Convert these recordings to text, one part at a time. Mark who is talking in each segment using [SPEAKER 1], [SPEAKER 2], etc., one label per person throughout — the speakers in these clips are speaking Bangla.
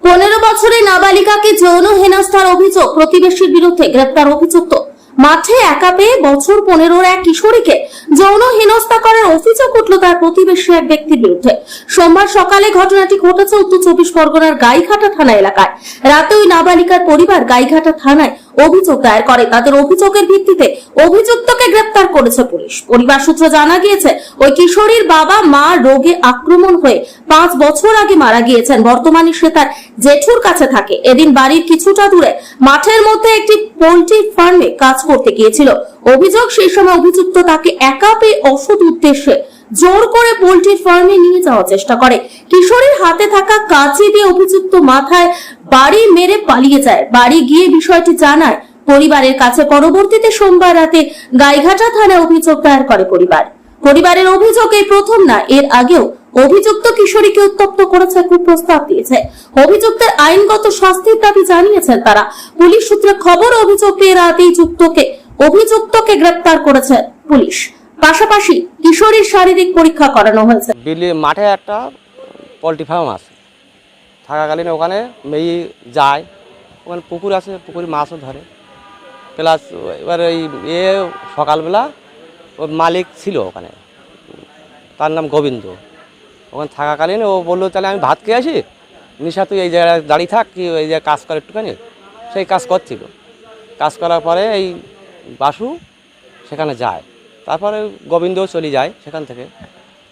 [SPEAKER 1] 15 বছরের নাবালিকাকে যৌন হেনস্থার অভিযোগ, প্রতিবেশীর বিরুদ্ধে গ্রেপ্তার অভিযুক্ত। মাঠে একা পেয়ে বছর 15 এক কিশোরীকে যৌন হেনস্থা করার অভিযোগ উঠল তার প্রতিবেশী এক ব্যক্তির বিরুদ্ধে। সোমবার সকালে ঘটনাটি ঘটেছে উত্তর 24 পরগনার গাইঘাটা থানা এলাকায়। রাতে ওই নাবালিকার পরিবার গাইঘাটা থানায় অভিযোগ দায়ের করে। তাদের অভিযোগের ভিত্তিতে অভিযুক্তকে গ্রেপ্তার করেছে পুলিশ। পরিবার সূত্রে জানা গিয়েছে, ওই কিশোরীর বাবা মা রোগে আক্রমণ হয়ে 5 বছর আগে মারা গিয়েছেন। বর্তমানে সে তার জেঠুর কাছে থাকে। এদিন বাড়ির কিছুটা দূরে মাঠের মধ্যে একটি পোল্ট্রি ফার্মে কাজ করতে গিয়েছিল। অভিযোগ, সেই সময় অভিযুক্ত তাকে একা পেয়ে অসৎ উদ্দেশ্যে জোর করে পোল্ট্রি ফার্মে নিয়ে যাওয়ার চেষ্টা করে। কিশোরীর হাতে থাকা কাঁচি দিয়ে অভিযুক্ত মাথায় বাড়ি মেরে পালিয়ে যায়। বাড়ি গিয়ে বিষয়টি জানায় পরিবারের কাছে। পরবর্তীতে সোমবার রাতে গাইঘাটা থানায় অভিযোগ দায়ের করে পরিবারের অভিযোগ এই প্রথম না, এর আগেও অভিযুক্ত কিশোরীকে উত্তপ্ত করেছে, কুপ্রস্তাব দিয়েছে। অভিযুক্তের আইনগত শাস্তির দাবি জানিয়েছেন তারা। পুলিশ সূত্রে খবর, অভিযোগ পেয়ে রাতেই অভিযুক্তকে গ্রেপ্তার করেছে পুলিশ। পাশাপাশি কিশোরীর শারীরিক পরীক্ষা করানো হয়েছে।
[SPEAKER 2] মাঠে একটা পোল্ট্রি ফার্ম আছে, থাকাকালীন ওখানে মেয়ে যায়, ওখানে পুকুর আছে, পুকুরে মাছও ধরে। প্লাস এবার ওই সকালবেলা ওর মালিক ছিল ওখানে, তার নাম গোবিন্দ। ওখানে থাকাকালীন ও বললো, তাহলে আমি ভাত খেয়ে আসি, নিশা তুই এই জায়গায় দাঁড়িয়ে থাক, কি এই জায়গায় কাজ করে একটুখানি। সেই কাজ করছিল। কাজ করার পরে এই বাসু সেখানে যায়, তারপরে গোবিন্দও চলে যায় সেখান থেকে।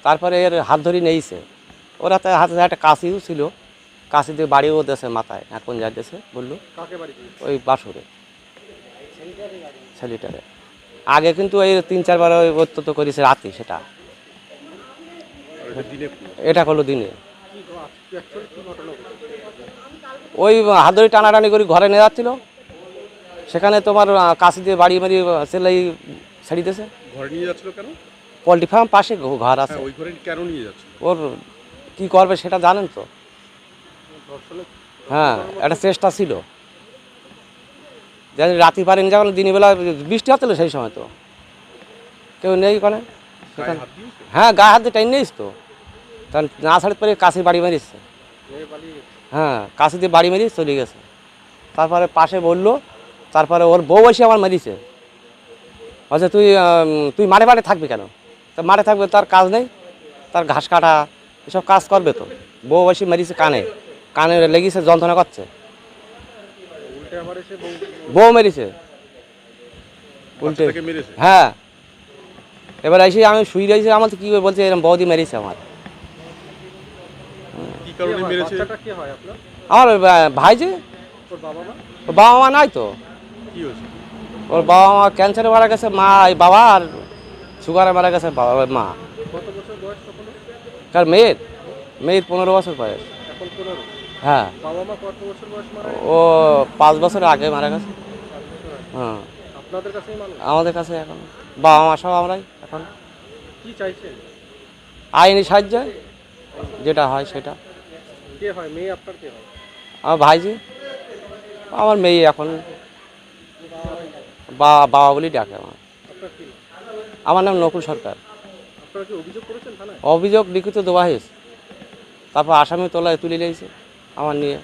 [SPEAKER 2] তারপরে এর হাত ধরে নিয়েছে। ওরা তার হাতে একটা কাশিও ছিল, কাশি দিয়ে বাড়িও দেশে মাথায়, এখন যা দেশে বললো ওই বাসুরে ছেলেটারে। আগে কিন্তু ওই 3-4 বার ওই অত্যন্ত করেছে রাতে, সেটা এটা করলো দিনে। ওই হাত ধরে টানাটানি করে ঘরে নিয়ে যাচ্ছিল, সেখানে তোমার কাশি দিয়ে বাড়ি মারি সেলাই ছেড়ে দিয়েছে।
[SPEAKER 3] ঘরে নিয়ে যাচ্ছিল কেন?
[SPEAKER 2] পোল্ট্রি ফার্ম পাশে ঘর আছে।
[SPEAKER 3] ওই ঘরে কেন নিয়ে যাচ্ছিল?
[SPEAKER 2] ওর কি করবে সেটা জানেন তো। হ্যাঁ, একটা চেষ্টা ছিল। জানি রাতে পারেন, যখন দিনের বেলা বৃষ্টি হচ্ছিল সেই সময় তো কেউ নেই ওখানে। হ্যাঁ, গায়ে হাত দিয়ে টাইম নেইস তো, তখন না ছাড়তে পারে কাশি বাড়ি মারিচ্ছে। হ্যাঁ, কাশি দিয়ে বাড়ি মারি চলে গেছে। তারপরে পাশে বললো, তারপরে ওর বউ এসে আমার মারিছে। আচ্ছা, তুই মাঠে মাঠে থাকবি কেন? তা মাঠে থাকবে, তার কাজ নেই, তার ঘাস কাটা এসব কাজ করবে তো। বউ এসে মারিছে, কানে লেগেছে, যন্ত্রণা করছে। বউ মেরেছে উল্টে। হ্যাঁ, এবার এসে আমি শুয়ে রয়েছি, আমার তো কি বলছে, এরকম বৌদি মেরেছে আমার। আমার ভাই যে, ওর বাবা মা নাই তো। ওর বাবা মা ক্যান্সারে মারা গেছে, মা বাবা, আর সুগারে মারা গেছে মা। কার মেয়ের 15 বছর বয়স। হ্যাঁ, ও 5 বছর আগে মারা গেছে। হ্যাঁ, আমাদের কাছে এখন বাবা মা সব আমরাই। এখন আইনি সাহায্য যেটা হয় সেটা। আমার ভাইজি, আমার মেয়ে এখন বাবা বলেই ডাকে। আমার নাম নকুল সরকার। অভিযোগ লিখিত দেওয়া হয়েছে, তারপর আসামি তুলে নিয়েছে আমার নিয়ে।